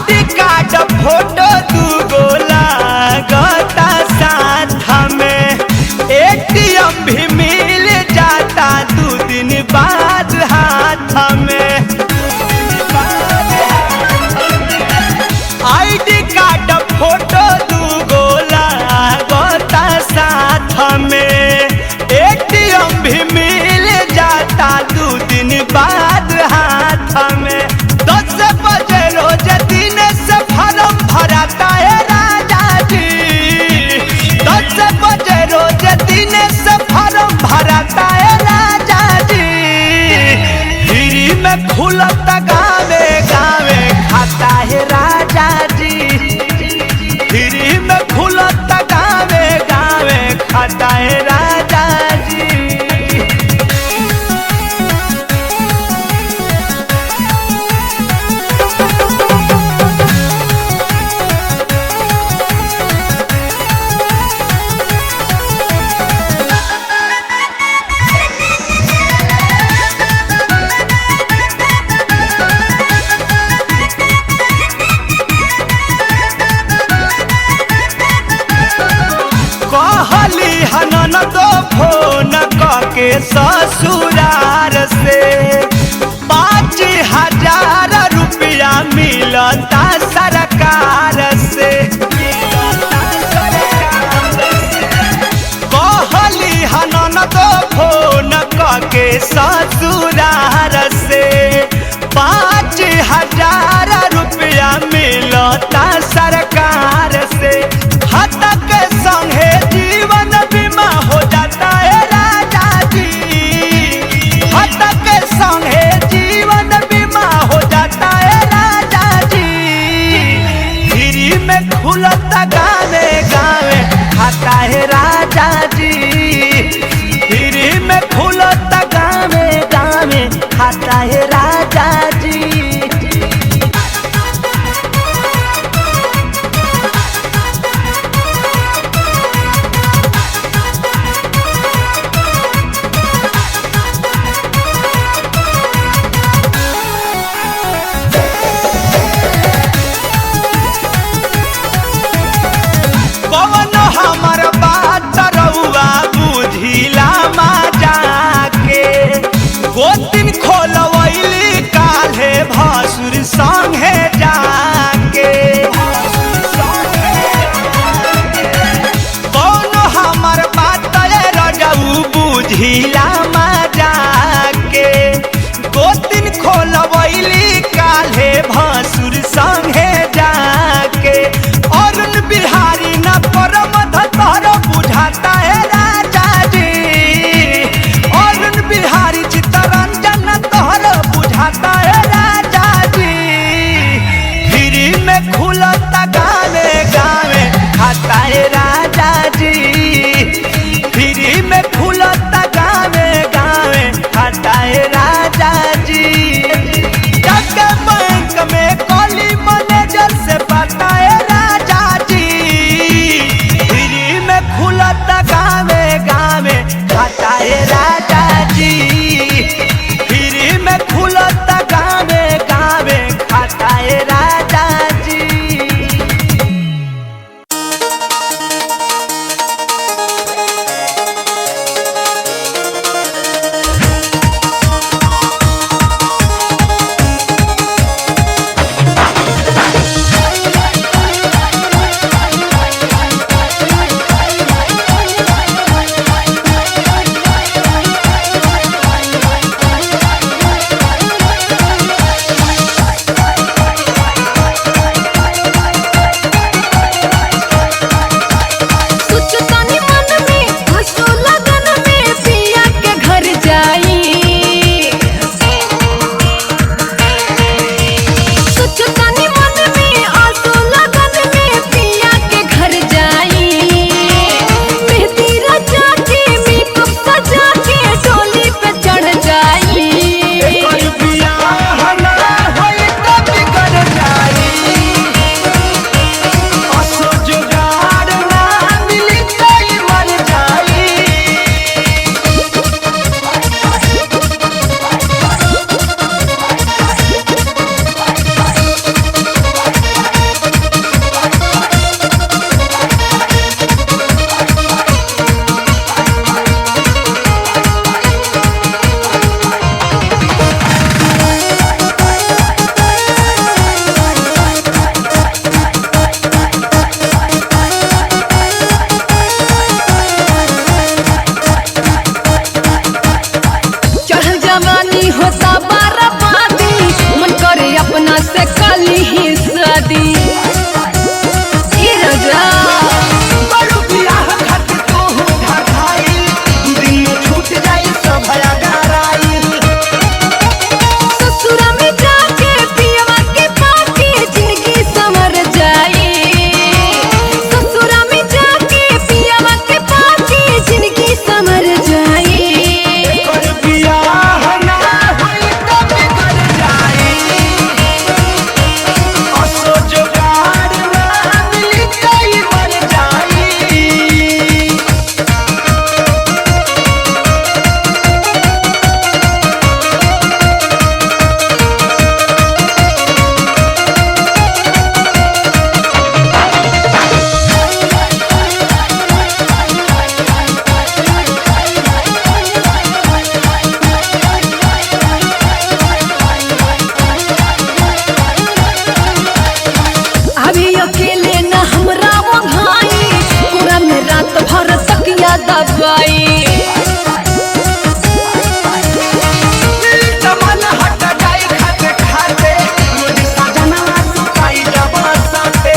ID card photo दूगो लागता साथ में, एटीएम भी मिल जाता 2 दिन बाद हाथ में। आईडी कार्ड फोटो दूगो लागता साथ में, एटीएम भी मिल जाता 2 दिन बाद हाथ में। 10 बजे रोज दिन से फॉर्म भराता है राजा जी, 10 बजे रोज दिन से फॉर्म भराता है राजा जी। फ्री में खुलता गावे गावे खाता है राजा जी, फ्री में खुलता गावे गावे खाता है राजा जी। कहली हनन दो फोन के ससुरार से 5,000 रुपया मिलता सरकार से। कहली हनन दो फोन के ससुरार से 5,000 रुपया मिलता सरकार से। हतक संगे जीवन बीमा हो जाता है राजा जी, हतक संगे जीवन बीमा हो जाता है राजा जी। फ्री में खुलता गावे गावे खाता है राजा जी, फ्री में खुलता गावे गावे खाता है राजा जी। कौन हमर बात रउआ बुझिला मजा के, गोतिन खोलवैली काल्हे भसुर संगे जाके। कौन हमर बात रजऊ बुझिला मजा के, गोतिन खोलवैली काल्हे भसुर संगे जाके। अरुण बिहारी न परमध तोहर बुझाता है राजा जी, अरुण बिहारी चित्तरंजन तोहर बुझाता है राजा जी। फ्री में खुलता गावे गावे खाता है राजा जी, फ्री में खुलता गावे गावे खाता है राजा जी। जाके बैंक में जवानी होता बर्बादी, मन करे अपना से कली ही शादी। ए राजा बड़ू बियाह खातिर तू ढाई, दिन में छूट जाई सब गराई। ससुरा में जाके पियवा के पाके जिंदगी संवर जाई। ससुरा में जाके पियवा के पाके जिंदगी संवर जाई। कर बियाह ना होई त बिगड़ जाई, असो जुगाड़ ना मिली कई मर जाई। अभी अकेले न हमरा वो भाई, पूरा में रात भर तकिया दबाई। मन हट जाई खाते खाते, रोज सजना सुताई जब साथे।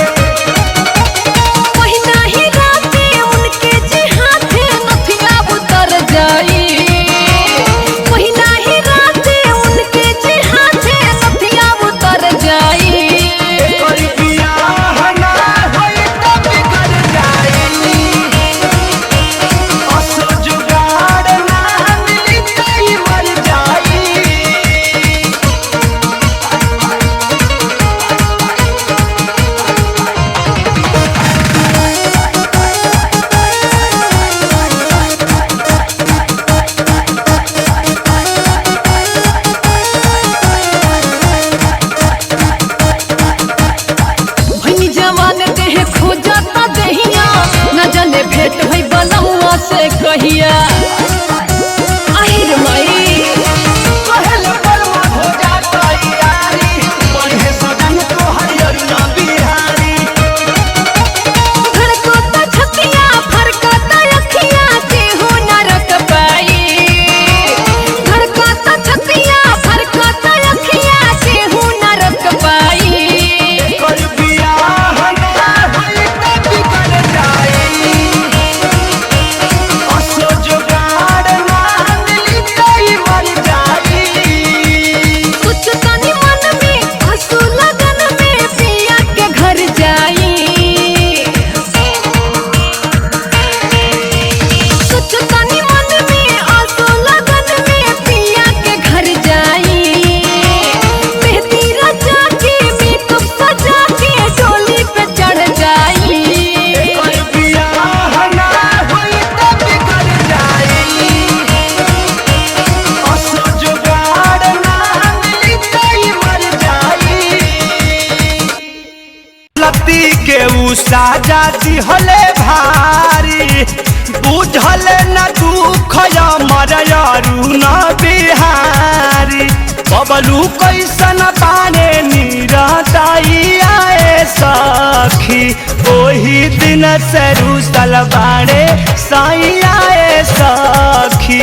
पहिना ही राते उनके जे हाथे नथिया उतर जाई। पहिना ही राते उनके जे हाथे नथिया उतर जाई। कर बियाह ना होई त बिगड़ जाई, असो जुगाड़ ना मिली कई मर जाई। भई जवान देह खोजता देहिया, न जाने भेंट भई बलमुआ से कहिया। आहिर मई पहले बलवा हो जाता यारी, बढ़े सजन तो हरियर ना बिहारी। धड़कता छतिया फरकता अखिया केहू न रख पाई। धड़कता छतिया फरकता अखिया केहू न रख पाई। कर बियाह ना होई त बिगड़ जाई, असो जुगाड़ ना मिली कई मर जाई। कुछ तनी मन में आंसू लगन में पिया के घर जाई। कुछ तनी मन में आंसू लगन में पिया के घर जाई। मेहंदी रचा के मेकअप सजा के डोली पे चढ़ जाई। कर बियाह ना होई त बिगड़ जाई, असो जुगाड़ ना मिली कई मर जाई। लती के उ साजा दिहले भारी, बुझले न दुख मरयारू न बिहारी। बबलू कैसन बाने निरताई आए सखी, ओही दिन से रुसल बाड़े साई आए सखी।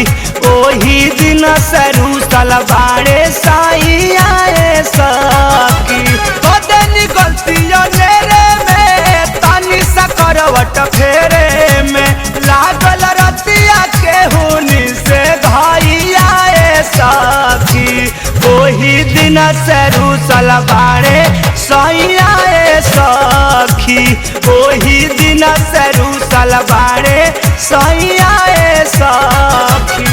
ओही दिन से रुसल बाड़े साई आए सखी। कदनी गलतियों नेरे में, तानी सा करवट फेरे में, लागल रतिया के हुनी से भाई आए सखी। ओही दिन से रुसल बाड़े साई आए सखी। ओही दिन से रुसल बाड़े साई आए सखी।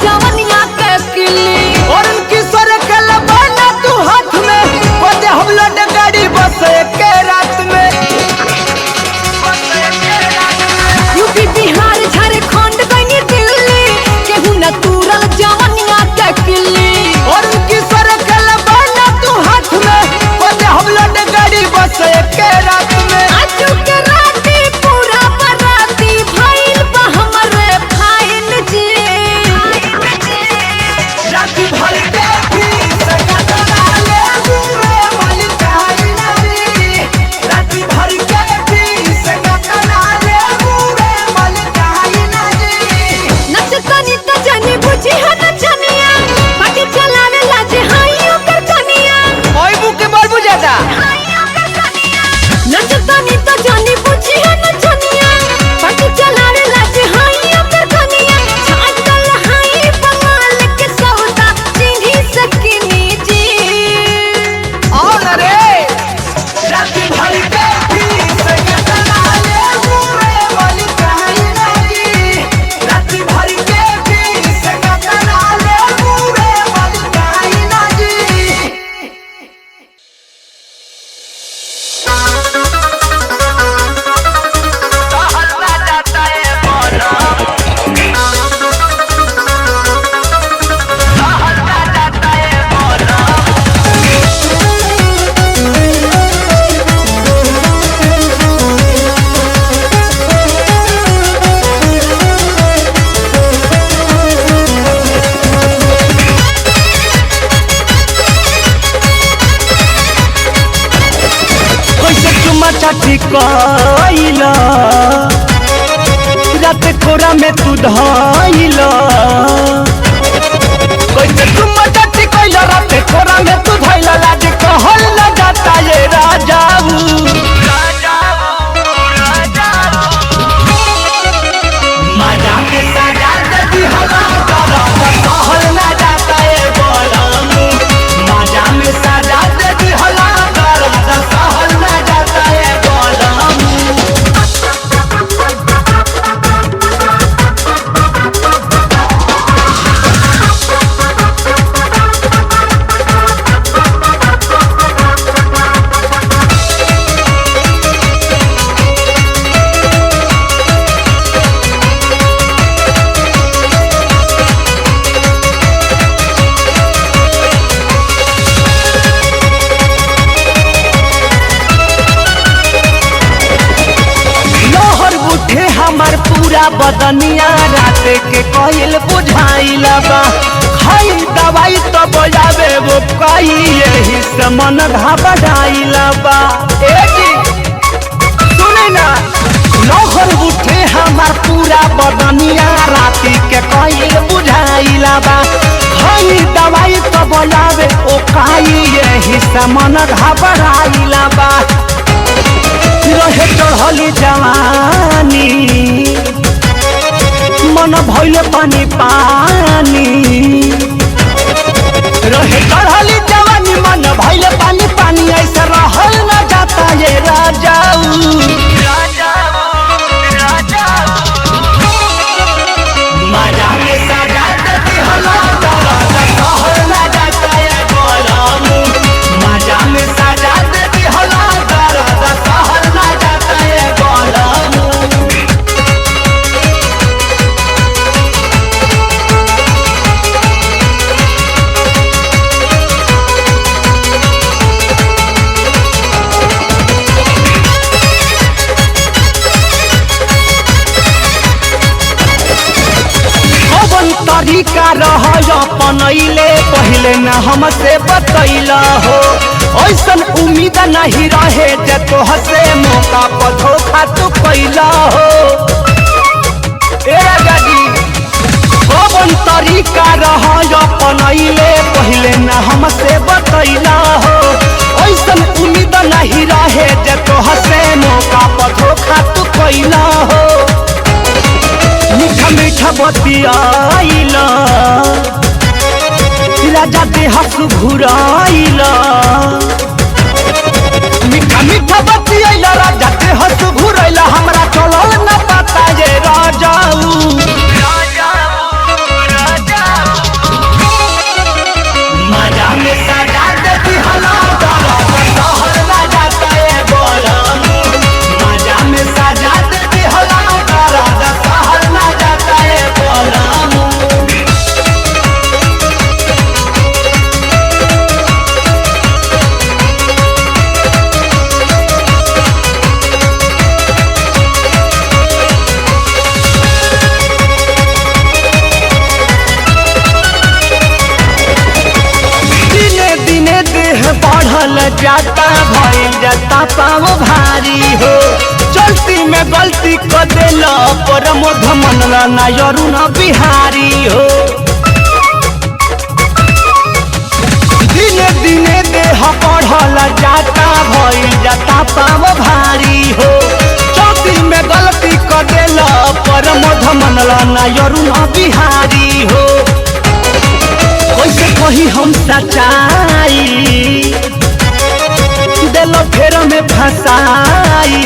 जवनिया के किल्ली और उनकी सर के लबाना तू हाथ में बोले हम लौट गाड़ी बस के रात में यूपी बिहार झारखंड गई दिल्ली केहू न तूरल जवनिया के किल्ली और उनकी सर के लबाना तू हाथ में बोले हम लौट गाड़ी बस के रात में आजू के राती पूरा बराती भइल बा हमरे फाइन जी राती भर के भी सकत डाले बुरे मलिकाई नारी राती भर के भी सकत डाले बुरे मलिकाई नारी नचतनी त जनी बुझी है नचनिया बाकी चलावे लाजे हाइयो कर कनिया ओए बुके बोल बुझाता नचतनी त जनी बुझी है नचनिया बाकी चलावे लाजे हाइयो कर कनिया छाटल हाई बंगाल के सौदा चिन्ही सकिनी जी और रे राती भर के भी सकत डाले बुरे मलिकाई नारी राती भर के भी सकत डाले बुरे मलिकाई नारी कैसे चुमा चाची कइला रात कोरा में तू धइला कैसे चुमा चाची कइला रात कोरा में तू धइला लाज कहल न जाता ये राजाऊ मजा के सजा देती हला कहल न जाता ये बोलमू मजा में सजा देती हला कहल न जाता ये बोलमू लहर उठे हमार पूरा बदनिया रात के कहल बुझाइला बा खाई दवाई तो बजावे वो कई यही से मन घबराइला बा ए जी सुने ना लहर उठे हमार पूरा बदनिया रात के कहल बुझाइला बा खाई दवाई तो बजावे ओ कई यही से मन घबराइला बा रहे चढ़ली जवानी मन भइल पानी पानी रहे चढ़ली जवानी मन भइल पानी पानी ऐसे रहल न जाता ये राजाऊ मजा में सजा देती हला कहल न जाता ये बोलमू मजा में सजा देती हला कहल न जाता ये बोलमू तरीका रह अपनैले पहले न हमसे बतैला हो ऐसन उम्मीद नहीं रहे जे तोह से मौका पर धोखा तू कैला हो ए गाजी कौन तरीका रह अपनैले पहले न हमसे बतैला हो ऐसन उम्मीद नहीं रहे जे तोह से मौका पर धोखा तू कैला हो मीठा मीठा बतियाइला राजा देह सुघुराइला मीठा मीठा बतियाइला राजा देह सुघुराइला हमरा चलल न पता ये राजाऊ जाता भइल जाता पाँव भारी हो। चलती में गलती कर देल प्रमोद मनला ना अरुण बिहारी हो। दिने दिने देह बढ़ल जाता भइल जाता पाँव भारी हो। चलती में गलती कर देल प्रमोद मनला ना अरुण बिहारी हो। कैसे कही हम सच्चाई दिल फेर में फसाई।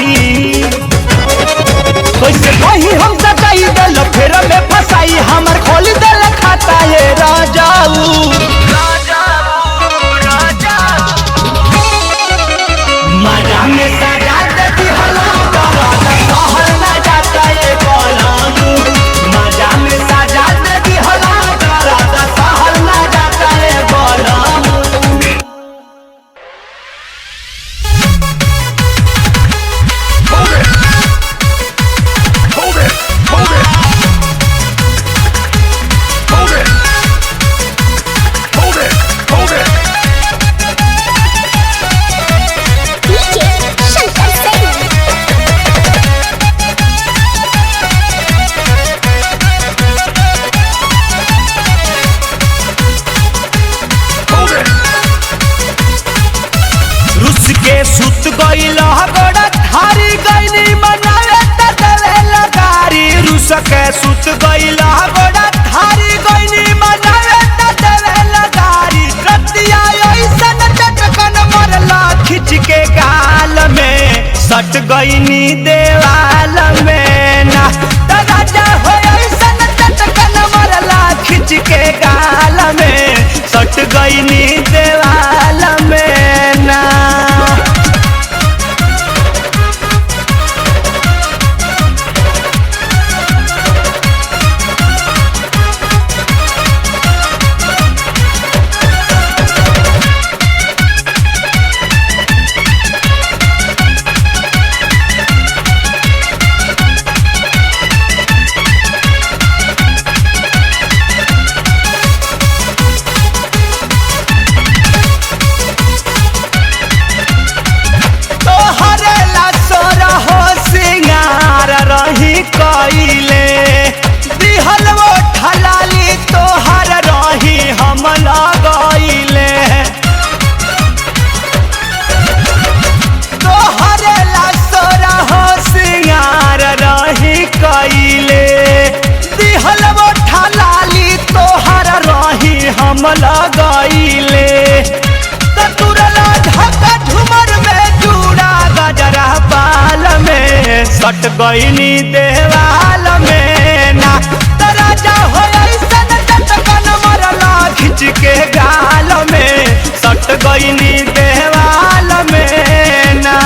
कैसे कही हम सच्चाई दिल फेर में फसाई। हमर खोल दिल खाता ये राजाऊ मजा में सजा देती हला सहल ना जाता ये बोलाऊ। मजा में सजा देती हला सहल ना जाता ये बोलाऊ। सुत गईल गोड़ा थारी गईनी मनावे त देवे लगारी। रुस के सुत गईल गोड़ा थारी गईनी मनावे त देवे लगारी। रतिया ऐसन चटकन मरला खिंच के गाल में सट गईनी देवाल में ना। राजा हो ऐसन चटकन मरला खिंच के गाल में सट गईनी देवाल में ना। लगइले तुरला ढका झुमर में जूड़ा गजरा बाल में सट गईनी देवाल में ना। राजा हो ऐसन चटकन मरला खिंच के गाल में सट गईनी देवाल में ना।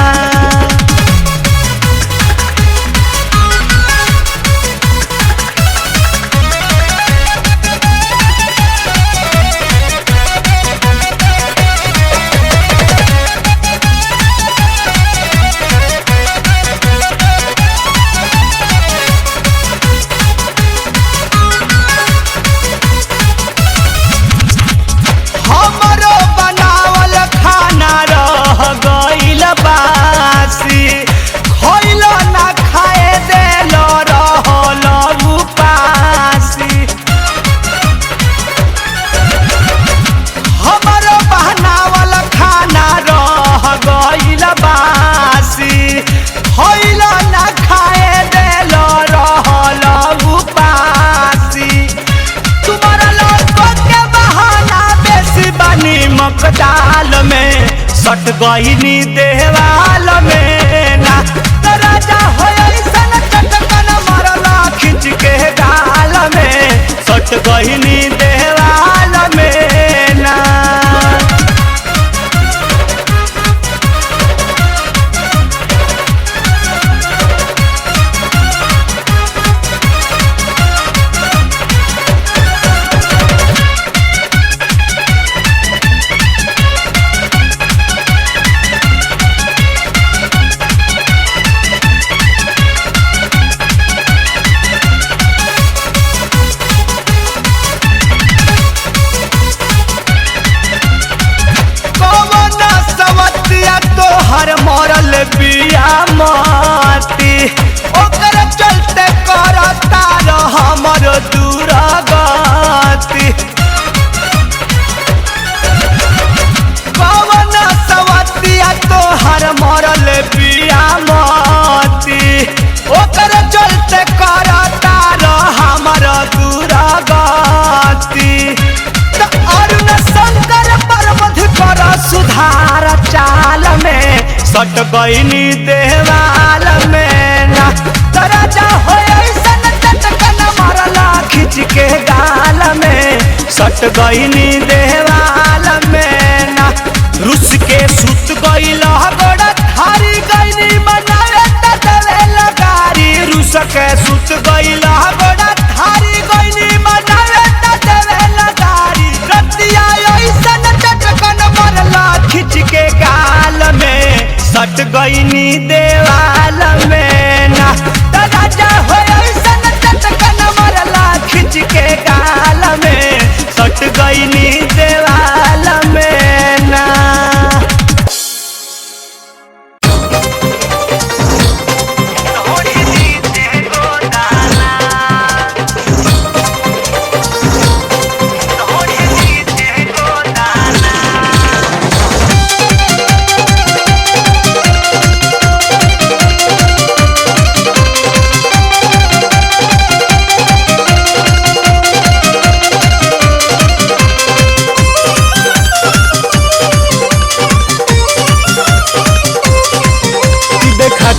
दाल में सट गईनी देवाल में ना। राजा हो ऐसन चटकन मरला खिंच के गाल में सट गईनी देवाल में ना। सट गईनी देवाल में ना तरा जा हो ऐसन चटकन मारला खिंच के गाल में सट गईनी देवाल में ना रुस के सुत गईल गोड़ा थारी गईनी बनावे तवे लगारी रुस के सुत गईल गोड़ा थारी गईनी बनावे तवे लगारी रतिया ऐसन चटकन मारला खिंच के गाल में सट गईनी देवाल में ना दादा जा हो ऐसन चटकन मारला खिंच के गाल में सट गईनी देवाल में ना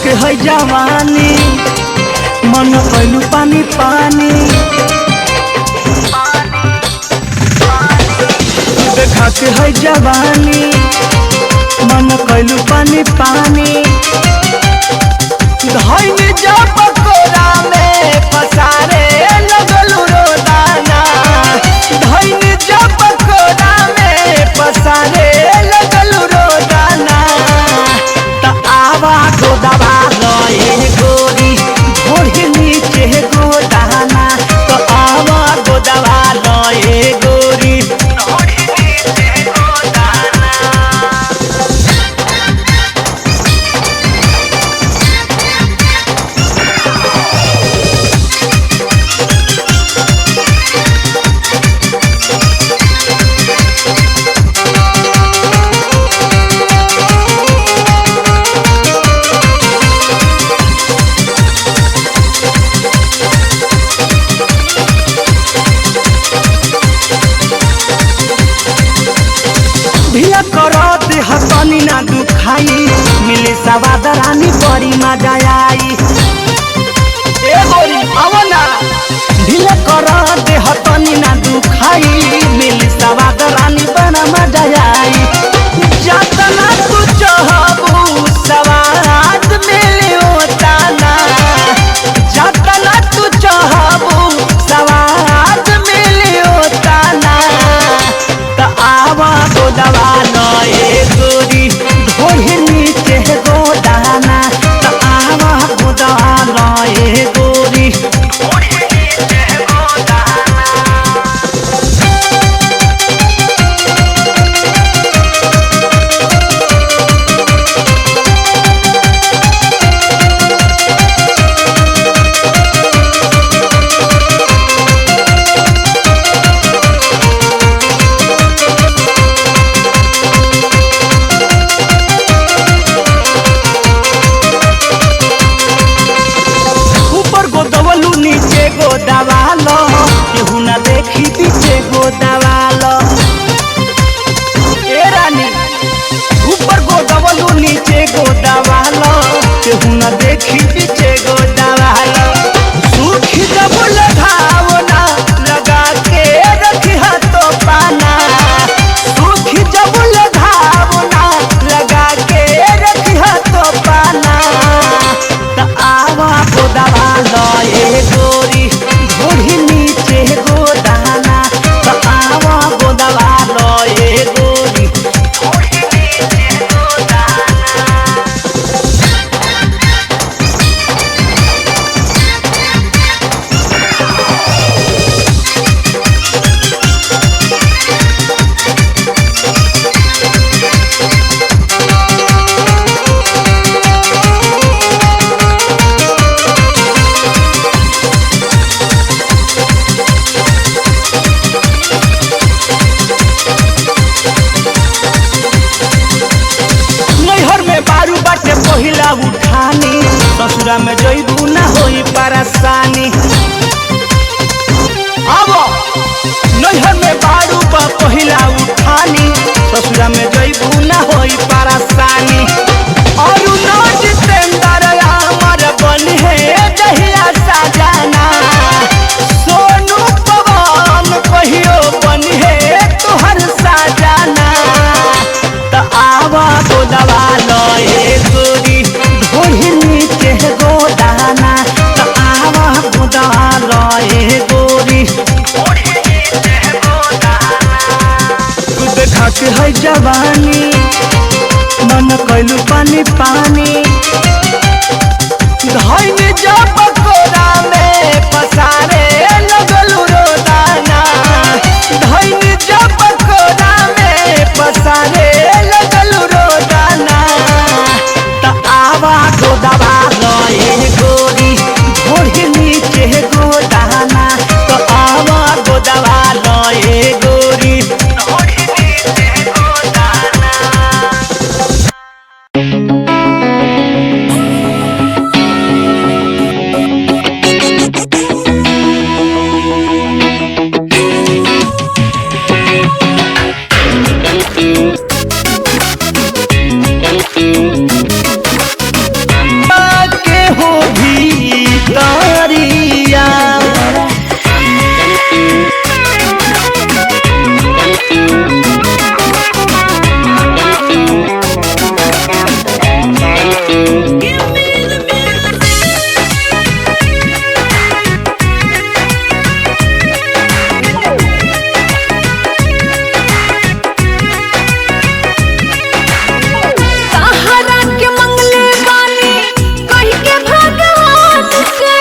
के है जवानी मन कैलू पानी पानी देखा के है जवानी मन कैलू पानी पानी धैनी जब कोरा में पसारे लगलू रोदाना धैनी जब कोरा में पसारे लगलू रोदाना आवा गोदवा लए गोरी घोड़ी नीचे गोदाना तो आवा गोदवा लए गोरी घोड़ी नीचे गोदाना भिया करत हतनी ना दुखाई मिले सवाद रानी बड़ी मजा आई ए गोरी आओ ना भिया करत हतनी ना दुखाई मिले सवाद रानी बड़ा मजा आई जतना तू चाहबू सवाद मिले होता ना जतना तू चाहबू सवाद मिले होता ना त आवा गोदवा लए गोरी घोड़ी नीचे गोदाना त आवा गोदवा लए गोरी घोड़ी नीचे गोदाना गोदवालो केहू ना देखी पीछे गोदवालो ए रानी ऊपर गोदवलू नीचे गोदवालो केहू ना देखी पीछे गोदवालो सूखी जब लगाओ ना लगा के रखी हाथों पाना सूखी जब लगाओ ना लगा के रखी हाथों पाना त आवा गोदवालो ए गोरी घोड़ी नीचे गोदाना त आवा जवानी मन कैलू पानी पानी धैन जब कोरा में पसारे लगलू रोदाना धैन जब कोरा में पसारे लगलू रोदाना त आवा गोदवा लए गोरी घोड़ी नीचे गोदाना तो आवा गोदवा लए गोरी घोड़ी नीचे गोदाना। के हो भी तारिया सहारा के मंगले बानी कही के भगवान से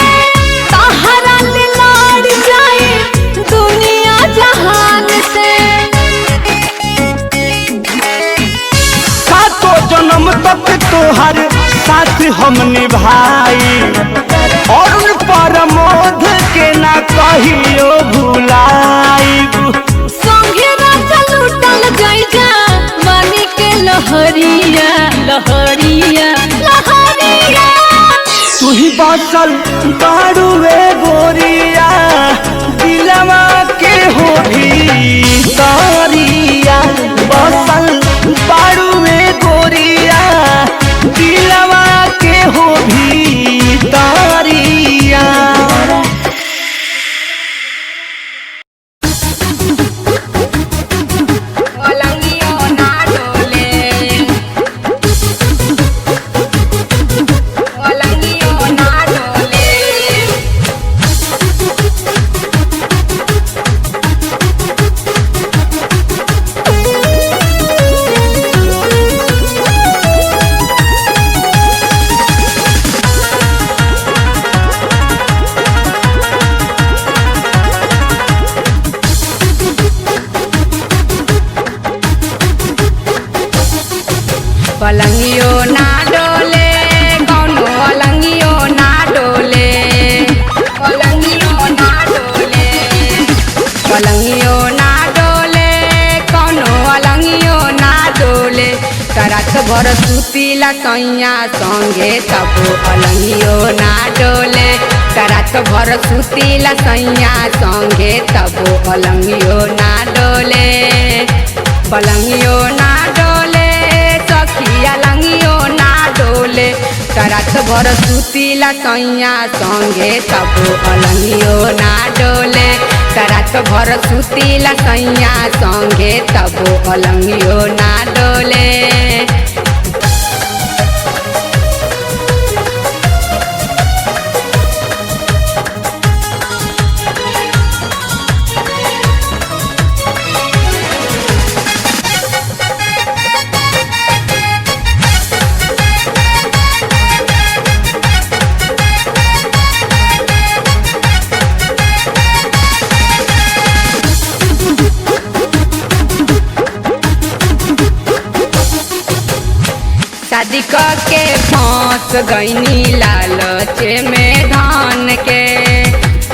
सहारा ले लाड़ जाए दुनिया जहान से सातों जन्म तक तोहर साथ हम निभाई और परमोध के ना कहियो भुलाईब संगे राजा लूटल जाई जा मानी के लहरिया लहरिया लहरिया तू ही बसल बाड़ुए गोरिया दिलवा के हो भी तारिया बसल बाड़ुए गोरिया दिलवा के हो भी तारिया। पलंगियो ना डोले पलंगियो ना डोले पलंगियो ना डोले कौनो अलंगियो ना डोले पलंगियो ना डोले पलंगियो ना डोले कौनो अलंगियो ना डोले करत भर सुतीला सैया संगे तब अलंगियो ना डोले करत भर सुतीला सैया संगे तब अलंगियो ना डोले पलंगियो ना डोले सखिया लंगियो ना डोले करत भर सुतीला सैया संगे तब अलंगियो ना डोले करत भर सुतीला सैया संगे तब अलंगियो ना डोले। शादी के फंस गईनी लालच में धान के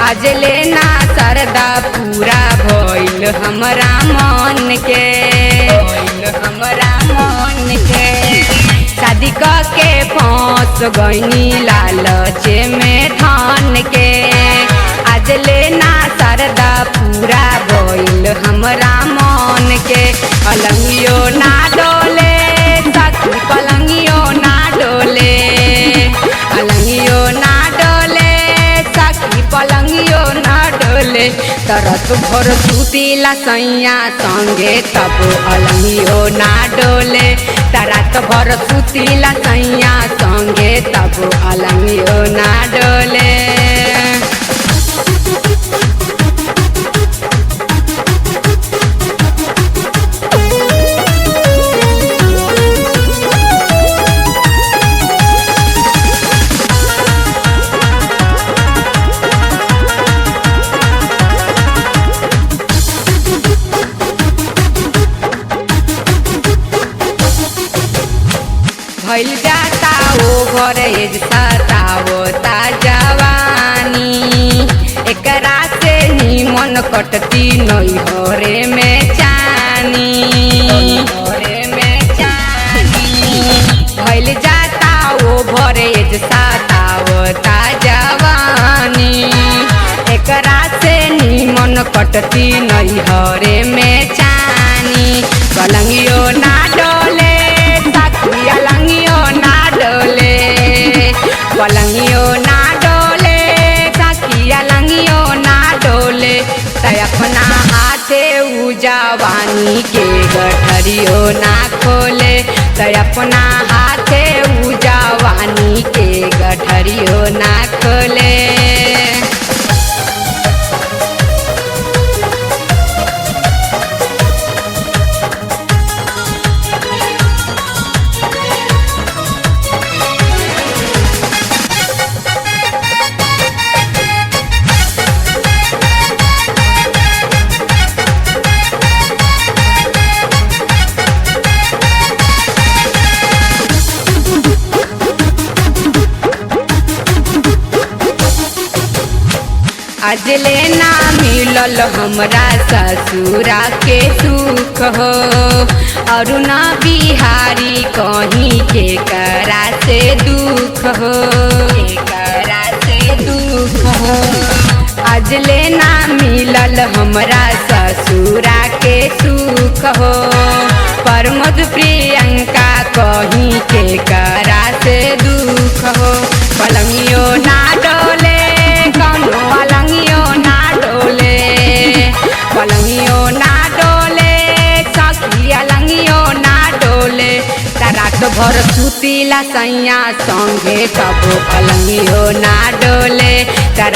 आज लेना सरदा पूरा भइल हमरा मन के हमरा मन के शादी के फंस गईनी लालच में धान के आज लेना सरदा पूरा भइल हमरा मन के अलंगियो ना डोले सखी पलंगियो ना डोले अलंगियो ना डोले सखी पलंगियो ना डोले तरत भर सुतीला सैया संगे तब अलंगियो ना डोले तरत भर सुतीला सैया संगे तब अलंगियो ना डोले। भइल जाता ओवर एज सतावता जवानी एकरा से निमन कटती नैहरे में चानी भइल जाता ओवर एज सतावता जवानी एकरा से निमन कटती नैहरे में चानी पलंगियो ना डोले सखिया लंगियो ना डोले पलंगियो ना डोले सखिया लंगियो ना डोले तय अपना हाथे उ जवानी के गठरियो ना खोले तय अपना हाथे उ जवानी के गठरियो ना खोले। अजले ना मिलल हमरा ससुरा के सुख हो और ना बिहारी कहीं के करा से दुख हो अजले ना मिलल हमरा ससुरा के सुख हो प्रमोद प्रियंका कहीं के करा से दुख हो पलंगियो ना डोले कौनो पलंगियो ना डोले पलंगियो ना डोले सखिया लंगियो ना डोले रात भर सुतीला सैया संगे कबो पलंगियो ना डोले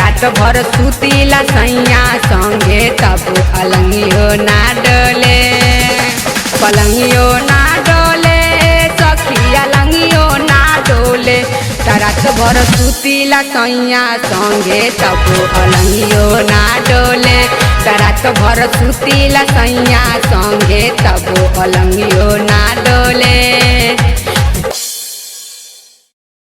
रात भर सुतीला सैया संगे कबो पलंगियो ना डोले पलंगियो ना डोले सखिया लंगियो ना डोले रात भर सुतीला सैया संगे तबो अलंगियो ना डोले रात भर सुतीला सैया संगे तबो अलंग